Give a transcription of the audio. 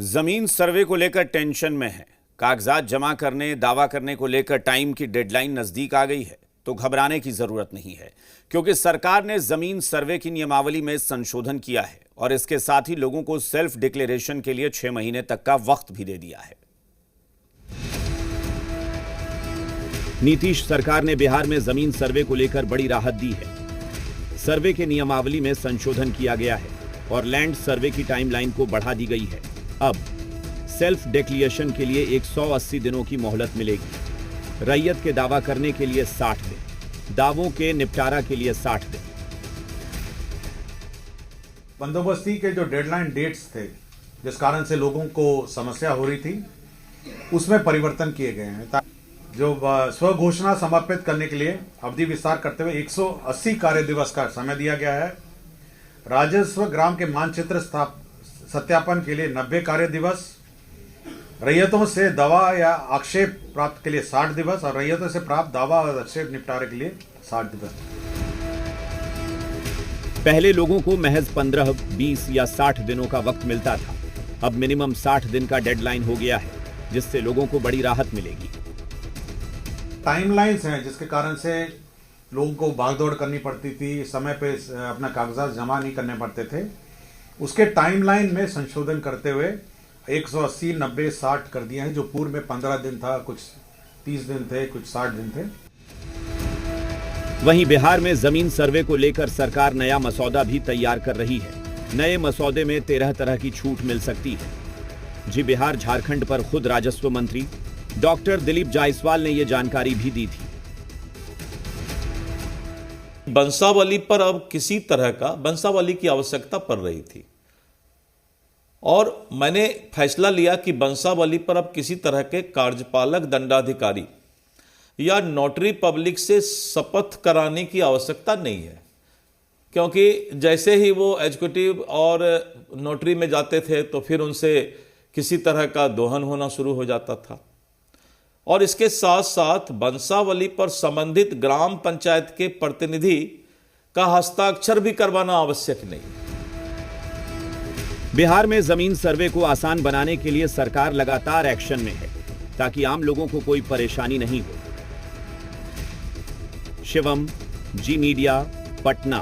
जमीन सर्वे को लेकर टेंशन में है। कागजात जमा करने, दावा करने को लेकर टाइम की डेडलाइन नजदीक आ गई है तो घबराने की जरूरत नहीं है, क्योंकि सरकार ने जमीन सर्वे की नियमावली में संशोधन किया है और इसके साथ ही लोगों को सेल्फ डिक्लेरेशन के लिए 6 महीने तक का वक्त भी दे दिया है। नीतीश सरकार ने बिहार में जमीन सर्वे को लेकर बड़ी राहत दी है। सर्वे के नियमावली में संशोधन किया गया है और लैंड सर्वे की टाइमलाइन को बढ़ा दी गई है। अब सेल्फ डिक्लेरेशन के लिए 180 दिनों की मोहलत मिलेगी। रैयत के दावा करने के लिए 60 दिन, दावों के निपटारा के लिए 60 दिन। बंदोबस्ती के जो डेडलाइन डेट्स थे, जिस कारण से लोगों को समस्या हो रही थी, उसमें परिवर्तन किए गए हैं। जो स्व घोषणा समर्पित करने के लिए अवधि विस्तार करते हुए 180 कार्य दिवस का समय दिया गया है। राजस्व ग्राम के मानचित्र सत्यापन के लिए 90 कार्य दिवस, रैयतों से दावा या आक्षेप प्राप्त के लिए 60 दिवस और रैयतों से प्राप्त दावा और आक्षेप निपटारे के लिए 60 दिवस। पहले लोगों को महज 15, 20 या 60 दिनों का वक्त मिलता था। अब मिनिमम 60 दिन का डेडलाइन हो गया है, जिससे लोगों को बड़ी राहत मिलेगी। टाइमलाइंस हैं जिसके कारण से लोगों को भागदौड़ करनी पड़ती थी, समय पे अपना कागजात जमा नहीं करने पड़ते थे। उसके टाइमलाइन में संशोधन करते हुए 180, 90, 60 कर दिया है। जो पूर्व में 15 दिन था, कुछ 30 दिन थे, कुछ 60 दिन थे। वहीं बिहार में जमीन सर्वे को लेकर सरकार नया मसौदा भी तैयार कर रही है। नए मसौदे में 13 तरह की छूट मिल सकती है। जी बिहार झारखंड पर खुद राजस्व मंत्री डॉक्टर दिलीप जायसवाल ने यह जानकारी भी दी थी। वंशावली पर अब किसी तरह का वंशावली की आवश्यकता पड़ रही थी और मैंने फैसला लिया कि वंशावली पर अब किसी तरह के कार्यपालक दंडाधिकारी या नोटरी पब्लिक से शपथ कराने की आवश्यकता नहीं है, क्योंकि जैसे ही वो एग्जीक्यूटिव और नोटरी में जाते थे तो फिर उनसे किसी तरह का दोहन होना शुरू हो जाता था। और इसके साथ साथ वंशावली पर संबंधित ग्राम पंचायत के प्रतिनिधि का हस्ताक्षर भी करवाना आवश्यक नहीं। बिहार में जमीन सर्वे को आसान बनाने के लिए सरकार लगातार एक्शन में है, ताकि आम लोगों को कोई परेशानी नहीं हो। शिवम, जी मीडिया, पटना।